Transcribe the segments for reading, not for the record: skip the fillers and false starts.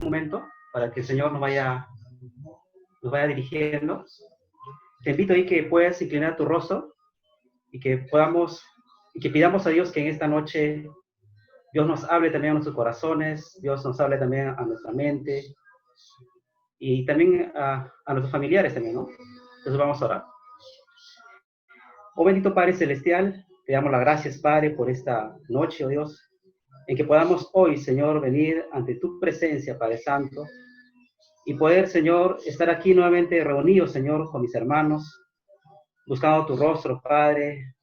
momento para que el Señor nos vaya dirigiendo. Te invito ahí que puedas inclinar tu rostro y que pidamos a Dios que en esta noche Dios nos hable también a nuestros corazones, Dios nos hable también a nuestra mente y también a nuestros familiares también, ¿no? Entonces vamos a orar. Oh bendito Padre Celestial, te damos las gracias, Padre, por esta noche, oh Dios, en que podamos hoy, Señor, venir ante tu presencia, Padre Santo, y poder, Señor, estar aquí nuevamente reunidos, Señor, con mis hermanos, buscando tu rostro, Padre,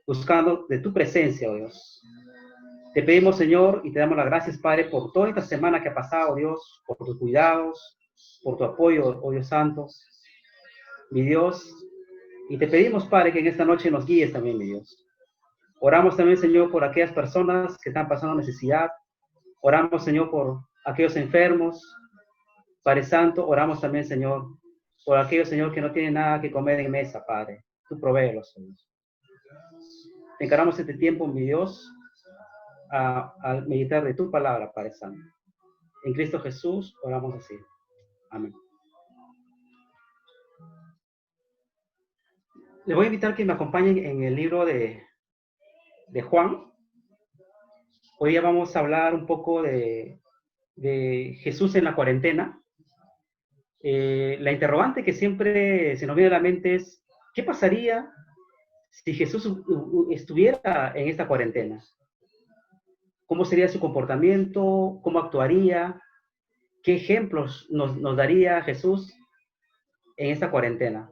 buscando de tu presencia, oh Dios. Te pedimos, Señor, y te damos las gracias, Padre, por toda esta semana que ha pasado, oh Dios, por tus cuidados, por tu apoyo, oh Dios Santo, mi Dios. Y te pedimos, Padre, que en esta noche nos guíes también, mi Dios. Oramos también, Señor, por aquellas personas que están pasando necesidad. Oramos, Señor, por aquellos enfermos. Padre Santo, oramos también, Señor, por aquellos, Señor, que no tienen nada que comer en mesa, Padre. Tú provéelos, Señor. Te encaramos este tiempo, mi Dios, a meditar de tu palabra, Padre Santo. En Cristo Jesús oramos así. Amén. Les voy a invitar que me acompañen en el libro de Juan. Hoy día vamos a hablar un poco de Jesús en la cuarentena. La interrogante que siempre se nos viene a la mente es, ¿qué pasaría si Jesús estuviera en esta cuarentena? ¿Cómo sería su comportamiento? ¿Cómo actuaría? ¿Qué ejemplos nos daría Jesús en esta cuarentena?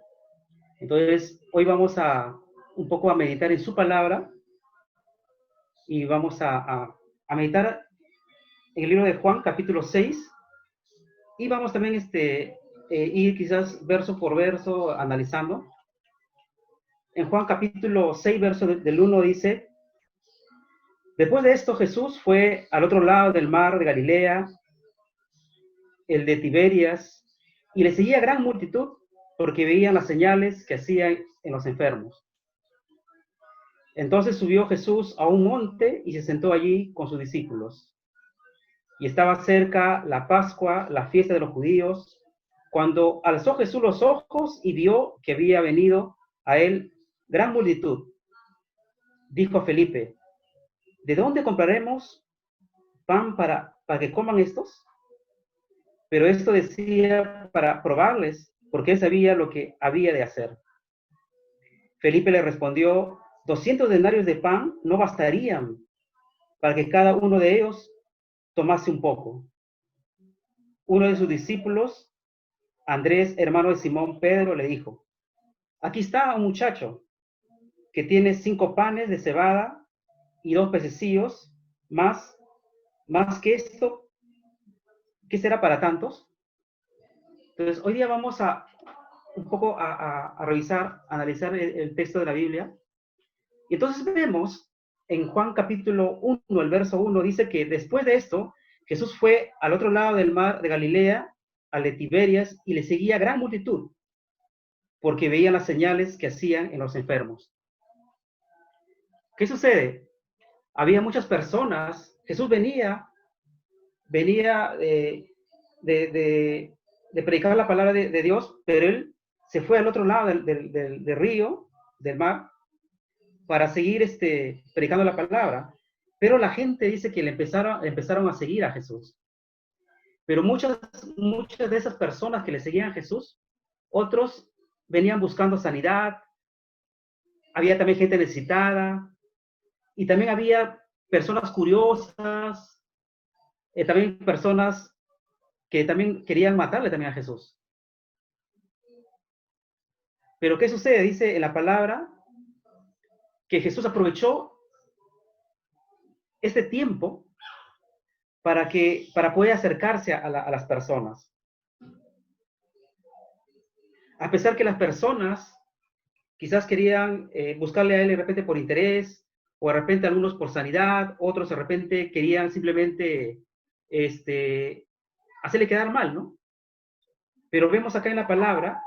Entonces, hoy vamos un poco a meditar en su palabra y vamos a meditar en el libro de Juan, capítulo 6, y vamos también ir quizás verso por verso analizando. En Juan capítulo 6, verso del 1 dice, después de esto Jesús fue al otro lado del mar de Galilea, el de Tiberias, y le seguía gran multitud porque veían las señales que hacían en los enfermos. Entonces subió Jesús a un monte y se sentó allí con sus discípulos. Y estaba cerca la Pascua, la fiesta de los judíos, cuando alzó Jesús los ojos y vio que había venido a él gran multitud. Dijo a Felipe, ¿de dónde compraremos pan para que coman estos? Pero esto decía para probarles, porque él sabía lo que había de hacer. Felipe le respondió, 200 denarios de pan no bastarían para que cada uno de ellos tomase un poco. Uno de sus discípulos, Andrés, hermano de Simón Pedro, le dijo, aquí está un muchacho que tiene 5 panes de cebada y 2 pececillos, más que esto, ¿qué será para tantos? Entonces, hoy día vamos un poco a revisar, analizar el texto de la Biblia. Y entonces vemos en Juan capítulo 1, el verso 1, dice que después de esto, Jesús fue al otro lado del mar de Galilea, al de Tiberias, y le seguía gran multitud, porque veían las señales que hacían en los enfermos. ¿Qué sucede? Había muchas personas, Jesús venía de predicar la palabra de Dios, pero él se fue al otro lado del río, del mar, para seguir predicando la palabra. Pero la gente dice que le empezaron a seguir a Jesús. Pero muchas de esas personas que le seguían a Jesús, otros venían buscando sanidad, había también gente necesitada, y también había personas curiosas, también personas que también querían matarle también a Jesús. Pero ¿qué sucede? Dice en la palabra que Jesús aprovechó este tiempo para poder acercarse a las personas. A pesar que las personas quizás querían buscarle a él de repente por interés, o de repente algunos por sanidad, otros de repente querían simplemente hacerle quedar mal, ¿no? Pero vemos acá en la palabra,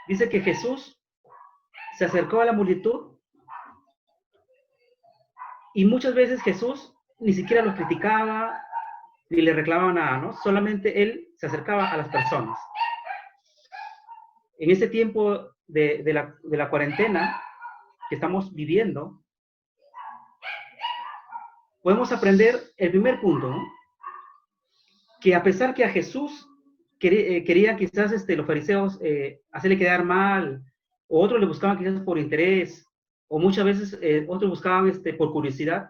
dice que Jesús se acercó a la multitud y muchas veces Jesús ni siquiera los criticaba, ni le reclamaba nada, ¿no? Solamente él se acercaba a las personas. En ese tiempo de la cuarentena que estamos viviendo, podemos aprender el primer punto, ¿no? Que a pesar que a Jesús querían quizás los fariseos hacerle quedar mal, o otros le buscaban quizás por interés, o muchas veces otros buscaban por curiosidad,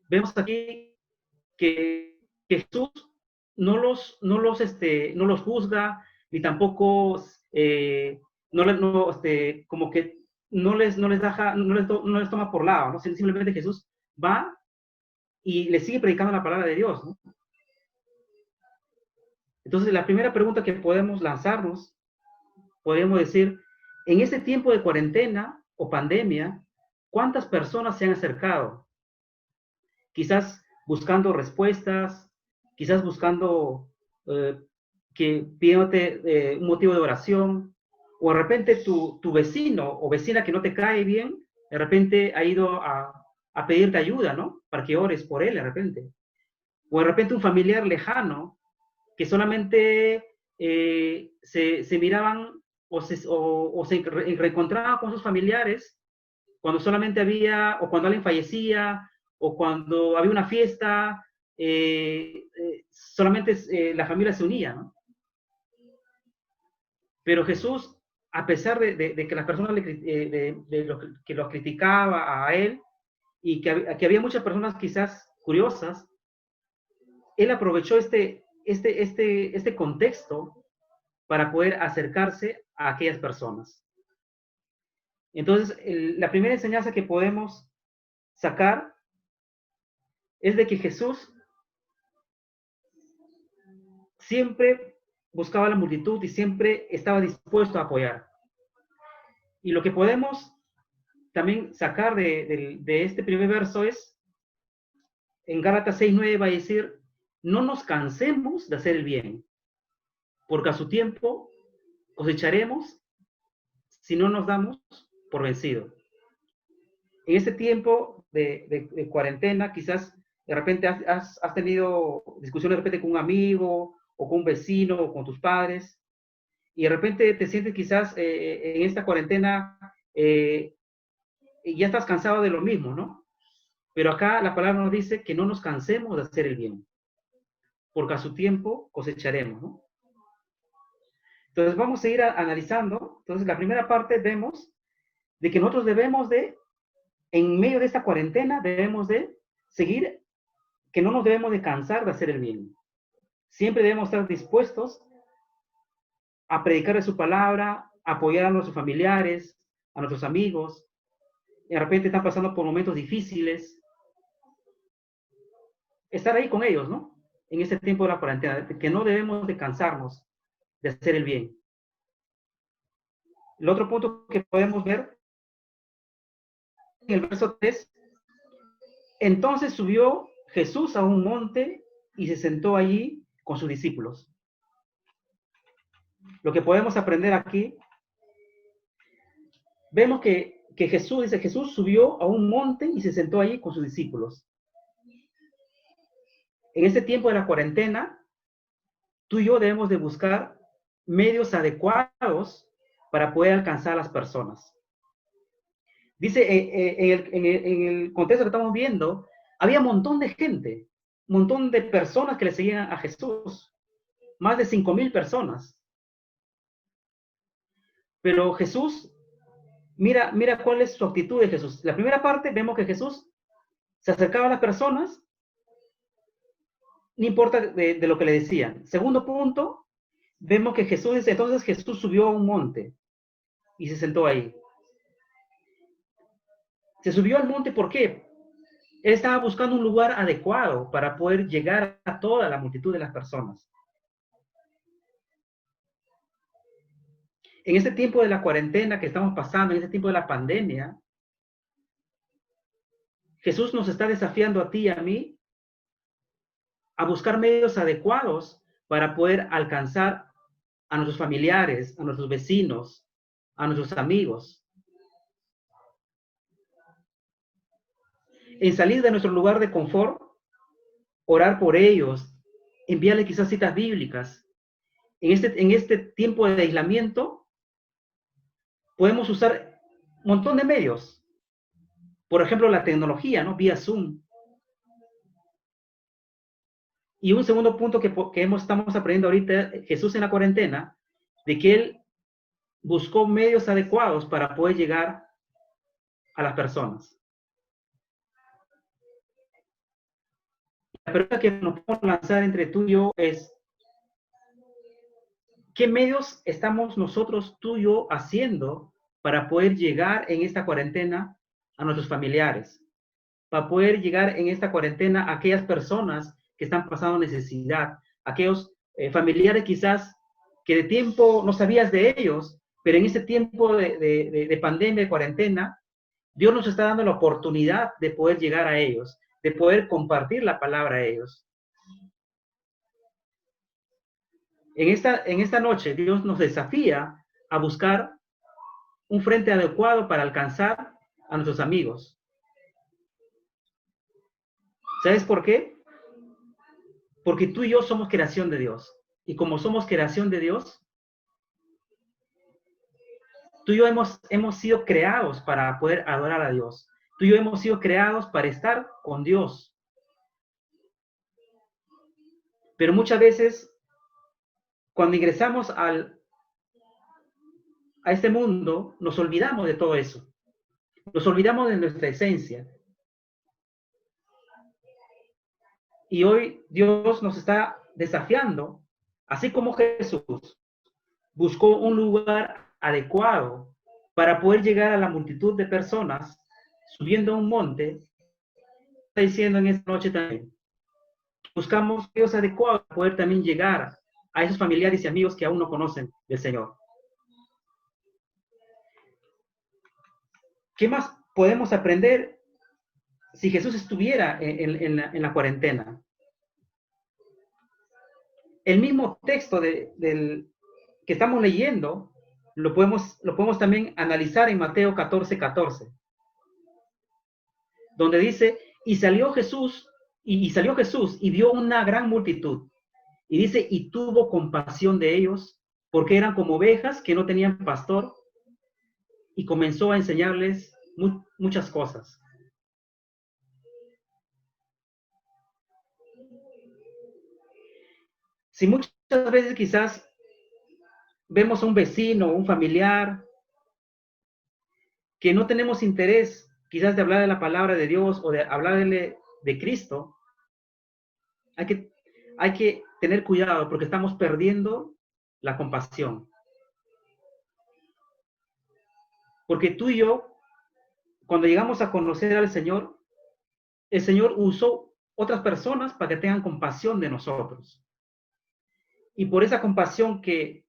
vemos aquí que Jesús no los juzga, ni tampoco como que no les toma por lado, ¿no? Simplemente Jesús va y le sigue predicando la palabra de Dios, ¿no? Entonces, la primera pregunta que podemos lanzarnos, podríamos decir, en este tiempo de cuarentena o pandemia, ¿cuántas personas se han acercado? Quizás buscando respuestas, quizás buscando pidiéndote un motivo de oración, o de repente tu vecino o vecina que no te cae bien, de repente ha ido a pedirte ayuda, ¿no? Para que ores por él de repente. O de repente un familiar lejano que solamente se miraban o se reencontraban con sus familiares cuando solamente había, o cuando alguien fallecía, o cuando había una fiesta, solamente la familia se unía, ¿no? Pero Jesús, a pesar de que las personas que lo criticaba a él, y que había muchas personas quizás curiosas, él aprovechó este contexto para poder acercarse a aquellas personas. Entonces, la primera enseñanza que podemos sacar es de que Jesús siempre buscaba la multitud y siempre estaba dispuesto a apoyar. Y lo que podemos también sacar de este primer verso es, en Gálatas 6:9 va a decir, no nos cansemos de hacer el bien, porque a su tiempo cosecharemos si no nos damos por vencido. En este tiempo de cuarentena, quizás de repente has tenido discusiones de repente con un amigo, o con un vecino, o con tus padres, y de repente te sientes quizás en esta cuarentena y ya estás cansado de lo mismo, ¿no? Pero acá la palabra nos dice que no nos cansemos de hacer el bien, porque a su tiempo cosecharemos, ¿no? Entonces vamos a ir analizando. Entonces la primera parte vemos de que nosotros debemos de, en medio de esta cuarentena, debemos de seguir, que no nos debemos de cansar de hacer el bien. Siempre debemos estar dispuestos a predicar de su palabra, a apoyar a nuestros familiares, a nuestros amigos. De repente están pasando por momentos difíciles. Estar ahí con ellos, ¿no? En este tiempo de la cuarentena, que no debemos de cansarnos de hacer el bien. El otro punto que podemos ver en el verso 3, entonces subió Jesús a un monte y se sentó allí con sus discípulos. Lo que podemos aprender aquí, vemos que Jesús, dice, Jesús subió a un monte y se sentó allí con sus discípulos. En este tiempo de la cuarentena, tú y yo debemos de buscar medios adecuados para poder alcanzar a las personas. Dice, en el contexto que estamos viendo, había un montón de gente, un montón de personas que le seguían a Jesús, más de 5,000 personas. Pero Jesús, mira cuál es su actitud de Jesús. La primera parte vemos que Jesús se acercaba a las personas, no importa de lo que le decían. Segundo punto, vemos que Jesús dice, entonces Jesús subió a un monte y se sentó ahí. Se subió al monte, ¿por qué? Él estaba buscando un lugar adecuado para poder llegar a toda la multitud de las personas. En este tiempo de la cuarentena que estamos pasando, en este tiempo de la pandemia, Jesús nos está desafiando a ti y a mí a buscar medios adecuados para poder alcanzar a nuestros familiares, a nuestros vecinos, a nuestros amigos. En salir de nuestro lugar de confort orar por ellos, enviarles quizás citas bíblicas. En este tiempo de aislamiento, podemos usar un montón de medios. Por ejemplo, la tecnología, ¿no? Vía Zoom. Y un segundo punto que estamos aprendiendo ahorita, Jesús en la cuarentena, de que Él buscó medios adecuados para poder llegar a las personas. La pregunta que nos podemos lanzar entre tú y yo es, ¿qué medios estamos nosotros, tú y yo, haciendo para poder llegar en esta cuarentena a nuestros familiares? Para poder llegar en esta cuarentena a aquellas personas que están pasando necesidad, aquellos familiares quizás que de tiempo no sabías de ellos, pero en este tiempo de pandemia, de cuarentena, Dios nos está dando la oportunidad de poder llegar a ellos, de poder compartir la palabra a ellos. En esta noche, Dios nos desafía a buscar un frente adecuado para alcanzar a nuestros amigos. ¿Sabes por qué? Porque tú y yo somos creación de Dios. Y como somos creación de Dios, tú y yo hemos sido creados para poder adorar a Dios. Tú y yo hemos sido creados para estar con Dios. Pero muchas veces, cuando ingresamos a este mundo, nos olvidamos de todo eso. Nos olvidamos de nuestra esencia. Y hoy Dios nos está desafiando, así como Jesús buscó un lugar adecuado para poder llegar a la multitud de personas subiendo a un monte, está diciendo en esta noche también, buscamos Dios adecuado para poder también llegar a esos familiares y amigos que aún no conocen del Señor. ¿Qué más podemos aprender si Jesús estuviera en la cuarentena? El mismo texto que estamos leyendo lo podemos también analizar en Mateo 14:14, donde dice, y salió Jesús y vio una gran multitud. Y dice, y tuvo compasión de ellos, porque eran como ovejas que no tenían pastor, y comenzó a enseñarles muchas cosas. Si muchas veces quizás vemos a un vecino, un familiar, que no tenemos interés quizás de hablar de la palabra de Dios o de hablarle de Cristo, hay que tener cuidado porque estamos perdiendo la compasión. Porque tú y yo, cuando llegamos a conocer al Señor, el Señor usó otras personas para que tengan compasión de nosotros. Y por esa compasión que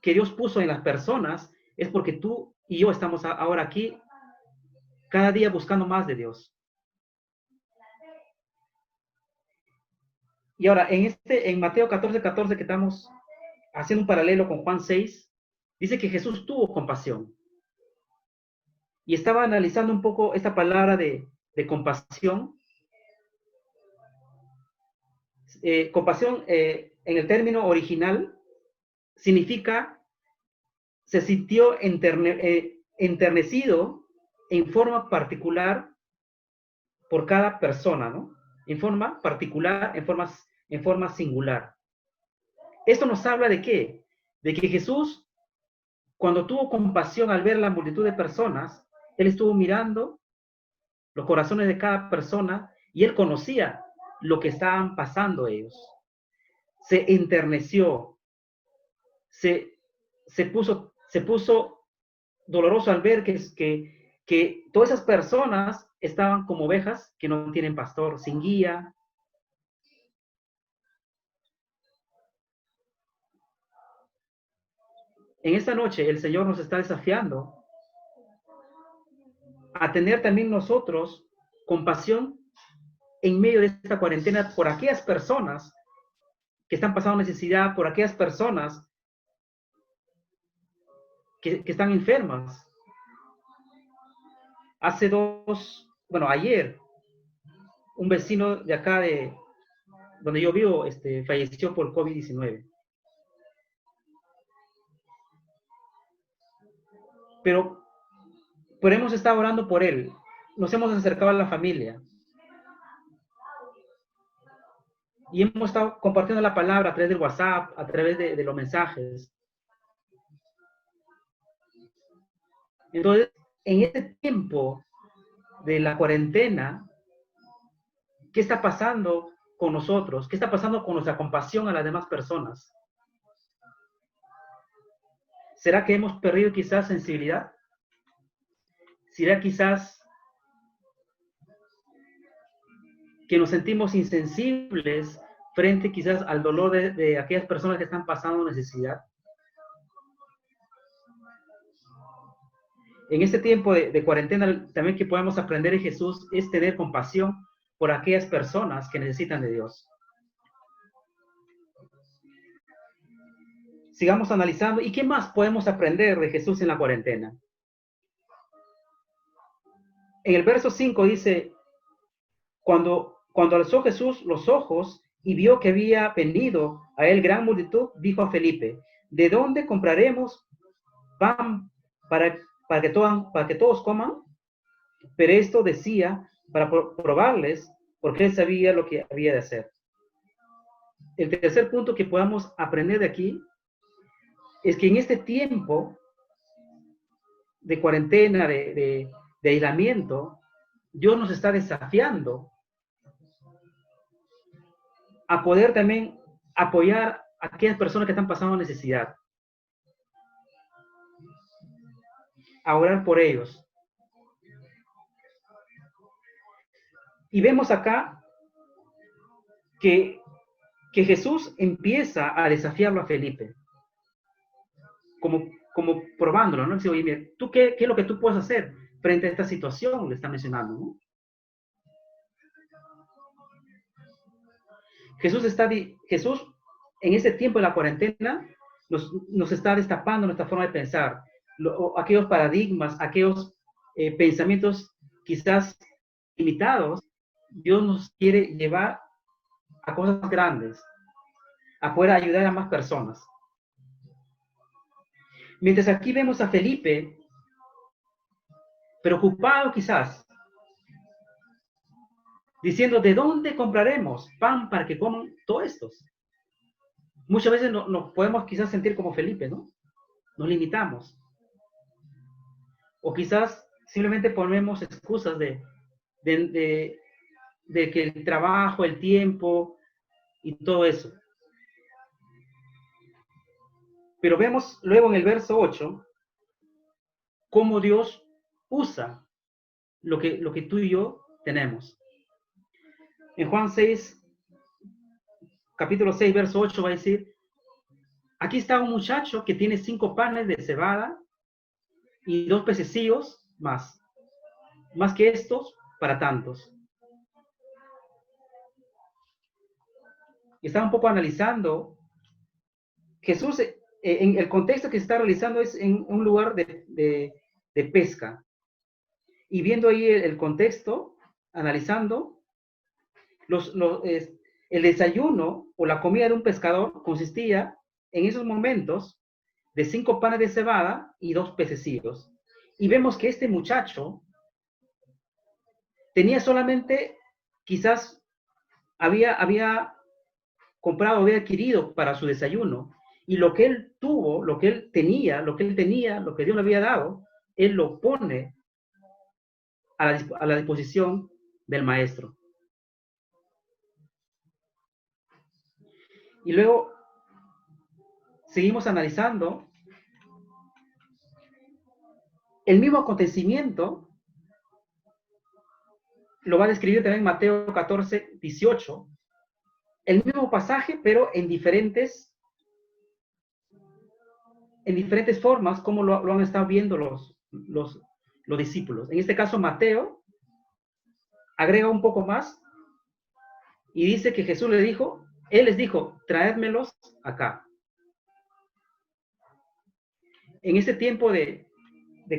Dios puso en las personas, es porque tú y yo estamos ahora aquí, cada día buscando más de Dios. Y ahora, en Mateo 14:14, que estamos haciendo un paralelo con Juan 6, dice que Jesús tuvo compasión. Y estaba analizando un poco esta palabra de compasión. Compasión, en el término original, significa se sintió enternecido en forma particular por cada persona, ¿no? En forma particular, en forma singular. Esto nos habla de qué? De que Jesús, cuando tuvo compasión al ver la multitud de personas, Él estuvo mirando los corazones de cada persona y Él conocía lo que estaban pasando ellos. Se enterneció, se puso doloroso al ver que todas esas personas estaban como ovejas que no tienen pastor, sin guía. En esta noche el Señor nos está desafiando a tener también nosotros compasión en medio de esta cuarentena por aquellas personas que están pasando necesidad, por aquellas personas que están enfermas. Ayer un vecino de acá, de donde yo vivo, falleció por COVID-19. Pero hemos estado orando por él. Nos hemos acercado a la familia. Y hemos estado compartiendo la palabra a través del WhatsApp, a través de los mensajes. Entonces, en este tiempo de la cuarentena, ¿qué está pasando con nosotros? ¿Qué está pasando con nuestra compasión a las demás personas? ¿Será que hemos perdido quizás sensibilidad? ¿Será quizás que nos sentimos insensibles frente quizás al dolor de aquellas personas que están pasando necesidad? En este tiempo de cuarentena, también que podemos aprender de Jesús es tener compasión por aquellas personas que necesitan de Dios. Sigamos analizando. ¿Y qué más podemos aprender de Jesús en la cuarentena? En el verso 5 dice, cuando alzó Jesús los ojos y vio que había venido a él gran multitud, dijo a Felipe, ¿de dónde compraremos pan para que todos coman? Pero esto decía para probarles, porque él sabía lo que había de hacer. El tercer punto que podamos aprender de aquí es que en este tiempo de cuarentena, de aislamiento, Dios nos está desafiando a poder también apoyar a aquellas personas que están pasando necesidad, a orar por ellos. Y vemos acá que Jesús empieza a desafiarlo a Felipe, como probándolo, ¿no? Dice, oye, mira, ¿tú qué es lo que tú puedes hacer frente a esta situación? Le está mencionando, ¿no? Jesús en ese tiempo de la cuarentena nos está destapando nuestra forma de pensar, aquellos paradigmas, aquellos pensamientos quizás limitados. Dios nos quiere llevar a cosas grandes, a poder ayudar a más personas. Mientras aquí vemos a Felipe preocupado quizás, diciendo, ¿de dónde compraremos pan para que coman todos estos? Muchas veces nos podemos quizás sentir como Felipe, ¿no? Nos limitamos. O quizás simplemente ponemos excusas de que el trabajo, el tiempo y todo eso. Pero vemos luego en el verso 8 cómo Dios usa lo que tú y yo tenemos. En Juan 6, capítulo 6, verso 8 va a decir, aquí está un muchacho que tiene 5 panes de cebada y 2 pececillos más que estos para tantos. Y estaba un poco analizando, Jesús, en el contexto que se está realizando es en un lugar de pesca. Y viendo ahí el contexto, analizando, el desayuno o la comida de un pescador consistía en esos momentos de 5 panes de cebada y 2 pececillos. Y vemos que este muchacho tenía solamente, quizás había comprado, había adquirido para su desayuno, y lo que él tuvo, lo que él tenía, lo que Dios le había dado, él lo pone a la disposición del maestro. Y luego seguimos analizando el mismo acontecimiento, lo va a describir también Mateo 14, 18, el mismo pasaje, pero en diferentes formas, como lo han estado viendo los discípulos. En este caso, Mateo agrega un poco más y dice que Jesús él les dijo, traédmelos acá. En este tiempo de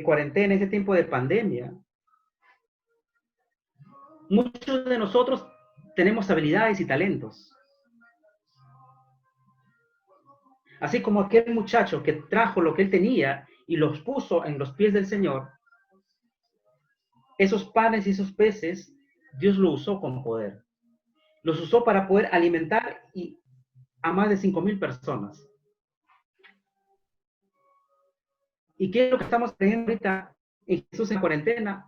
cuarentena, en este tiempo de pandemia, muchos de nosotros tenemos habilidades y talentos. Así como aquel muchacho que trajo lo que él tenía y los puso en los pies del Señor, esos panes y esos peces, Dios lo usó con poder. Los usó para poder alimentar a más de 5,000 personas. ¿Y qué es lo que estamos teniendo ahorita en Jesús en cuarentena?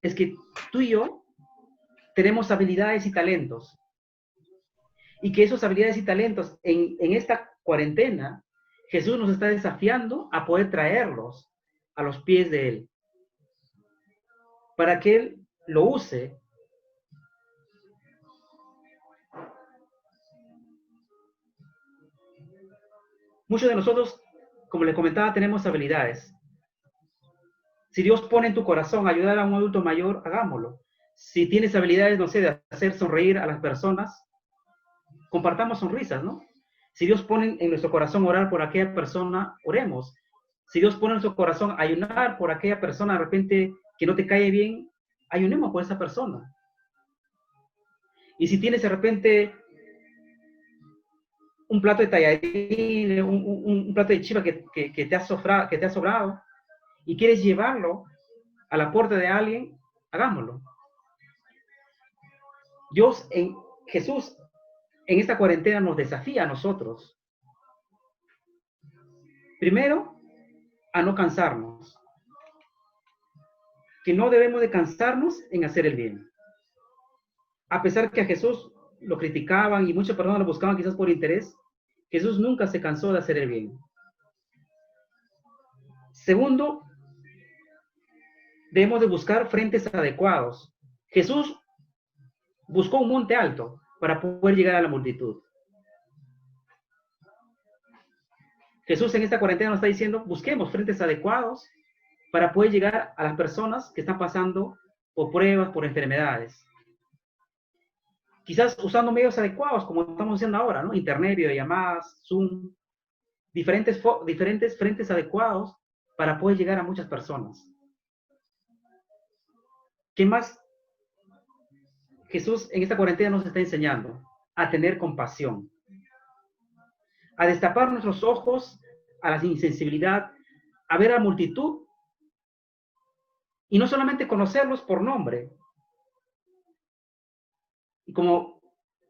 Es que tú y yo tenemos habilidades y talentos. Y que esos habilidades y talentos en esta cuarentena, Jesús nos está desafiando a poder traerlos a los pies de Él. Para que Él lo use. Muchos de nosotros, como les comentaba, tenemos habilidades. Si Dios pone en tu corazón ayudar a un adulto mayor, hagámoslo. Si tienes habilidades, no sé, de hacer sonreír a las personas, compartamos sonrisas, ¿no? Si Dios pone en nuestro corazón orar por aquella persona, oremos. Si Dios pone en nuestro corazón ayunar por aquella persona de repente que no te cae bien, ayunemos por esa persona. Y si tienes de repente un plato de tallarín, un plato de chiva que te ha sobrado y quieres llevarlo a la puerta de alguien, hagámoslo. Jesús en esta cuarentena nos desafía a nosotros. Primero, a no cansarnos. Que no debemos de cansarnos en hacer el bien. A pesar que a Jesús lo criticaban y muchas personas lo buscaban quizás por interés, Jesús nunca se cansó de hacer el bien. Segundo, debemos de buscar frentes adecuados. Jesús buscó un monte alto para poder llegar a la multitud. Jesús en esta cuarentena nos está diciendo, busquemos frentes adecuados para poder llegar a las personas que están pasando por pruebas, por enfermedades. Quizás usando medios adecuados, como estamos haciendo ahora, ¿no? Internet, videollamadas, Zoom, diferentes frentes adecuados para poder llegar a muchas personas. ¿Qué más Jesús en esta cuarentena nos está enseñando? A tener compasión, a destapar nuestros ojos a la insensibilidad, a ver a la multitud y no solamente conocerlos por nombre. Y como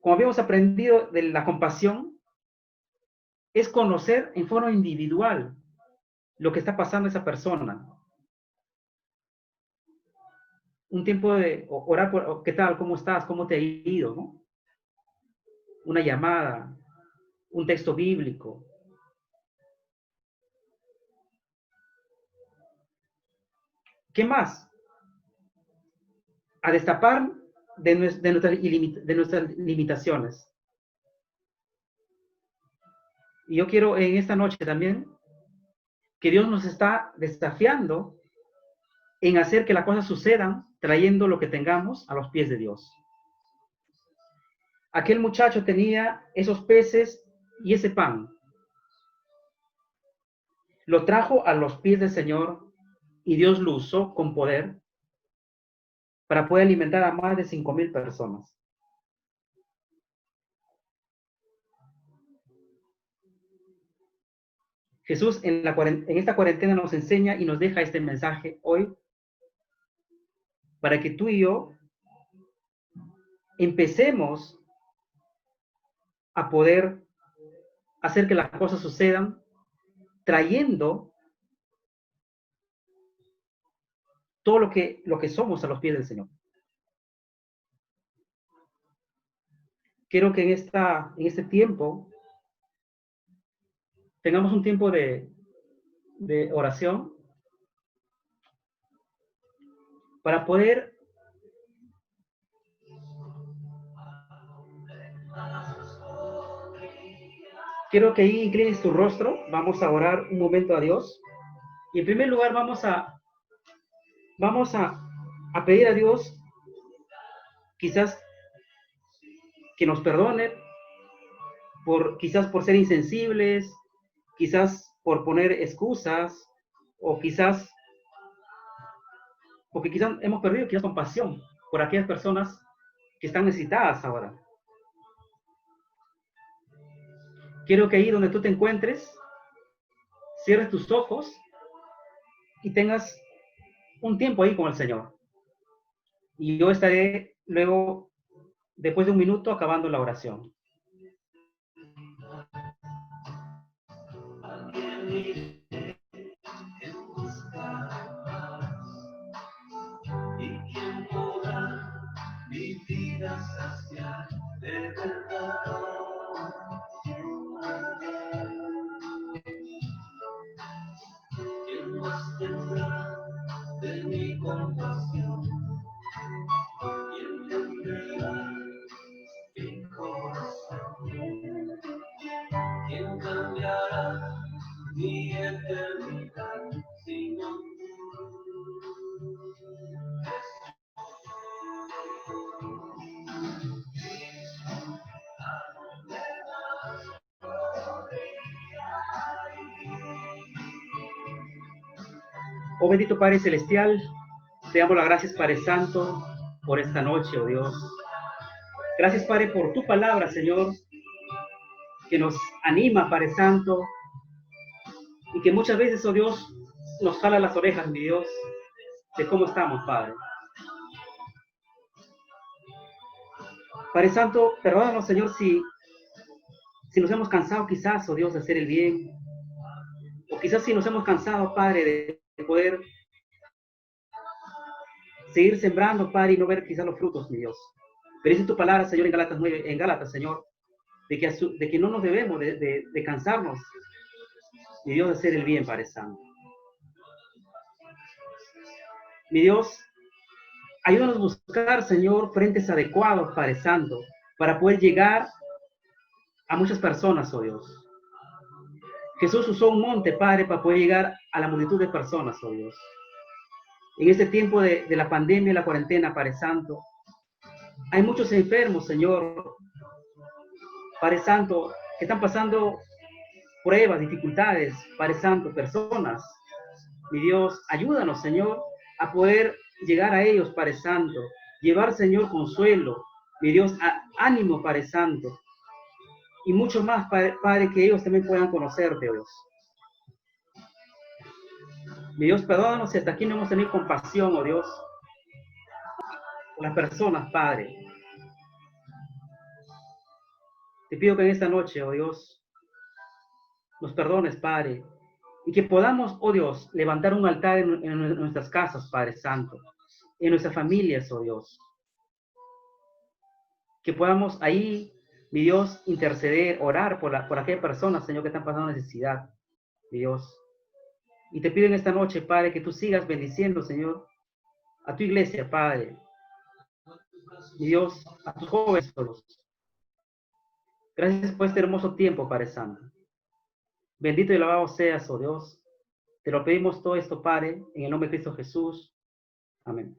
habíamos aprendido de la compasión, es conocer en forma individual lo que está pasando a esa persona. Un tiempo de orar por, ¿qué tal? ¿Cómo estás? ¿Cómo te ha ido? ¿No? Una llamada, un texto bíblico. ¿Qué más? A destapar de nuestras limitaciones. Y yo quiero en esta noche también que Dios nos está desafiando en hacer que las cosas sucedan, trayendo lo que tengamos a los pies de Dios. Aquel muchacho tenía esos peces y ese pan. Lo trajo a los pies del Señor y Dios lo usó con poder para poder alimentar a más de 5,000 personas. Jesús en esta cuarentena nos enseña y nos deja este mensaje hoy para que tú y yo empecemos a poder hacer que las cosas sucedan trayendo todo lo que somos a los pies del Señor. Quiero que en este tiempo tengamos un tiempo de oración para poder quiero que ahí inclines tu rostro, vamos a orar un momento a Dios y en primer lugar vamos a pedir a Dios quizás que nos perdone quizás por ser insensibles, quizás por poner excusas o quizás porque quizás hemos perdido quizás compasión por aquellas personas que están necesitadas ahora. Quiero que ahí donde tú te encuentres, cierres tus ojos y tengas un tiempo ahí con el Señor. Y yo estaré luego, después de un minuto, acabando la oración. Mi vida saciar de verdad. ¿Quién más tendrá de mi compasión? ¿Quién tendrá mi corazón? ¿Quién cambiará mi eternidad sino tú? Oh bendito Padre Celestial, te damos las gracias, Padre Santo, por esta noche, oh Dios. Gracias, Padre, por tu palabra, Señor, que nos anima, Padre Santo, y que muchas veces, oh Dios, nos jala las orejas, mi Dios, de cómo estamos, Padre. Padre Santo, perdónanos, Señor, si nos hemos cansado quizás, oh Dios, de hacer el bien, o quizás si nos hemos cansado, Padre, de poder seguir sembrando, Padre, y no ver quizás los frutos, mi Dios. Pero dice tu palabra, Señor, en Gálatas 9, en Gálatas, Señor, de que no nos debemos de cansarnos, mi Dios, de hacer el bien, Padre Santo. Mi Dios, ayúdanos a buscar, Señor, frentes adecuados, Padre Santo, para poder llegar a muchas personas, oh Dios. Jesús usó un monte, Padre, para poder llegar a la multitud de personas, oh Dios. En este tiempo de la pandemia y la cuarentena, Padre Santo, hay muchos enfermos, Señor, Padre Santo, que están pasando pruebas, dificultades, Padre Santo, personas. Mi Dios, ayúdanos, Señor, a poder llegar a ellos, Padre Santo, llevar, Señor, consuelo, mi Dios, ánimo, Padre Santo, y mucho más, Padre, que ellos también puedan conocerte, Dios. Mi Dios, perdónanos si hasta aquí no hemos tenido compasión, oh Dios, por las personas, Padre. Te pido que en esta noche, oh Dios, nos perdones, Padre, y que podamos, oh Dios, levantar un altar en nuestras casas, Padre Santo, en nuestras familias, oh Dios. Que podamos ahí, mi Dios, interceder, orar por aquellas personas, Señor, que están pasando necesidad, mi Dios. Y te pido en esta noche, Padre, que tú sigas bendiciendo, Señor, a tu iglesia, Padre. Mi Dios, a tus jóvenes, todos. Gracias por este hermoso tiempo, Padre Santo. Bendito y alabado seas, oh Dios. Te lo pedimos todo esto, Padre, en el nombre de Cristo Jesús. Amén.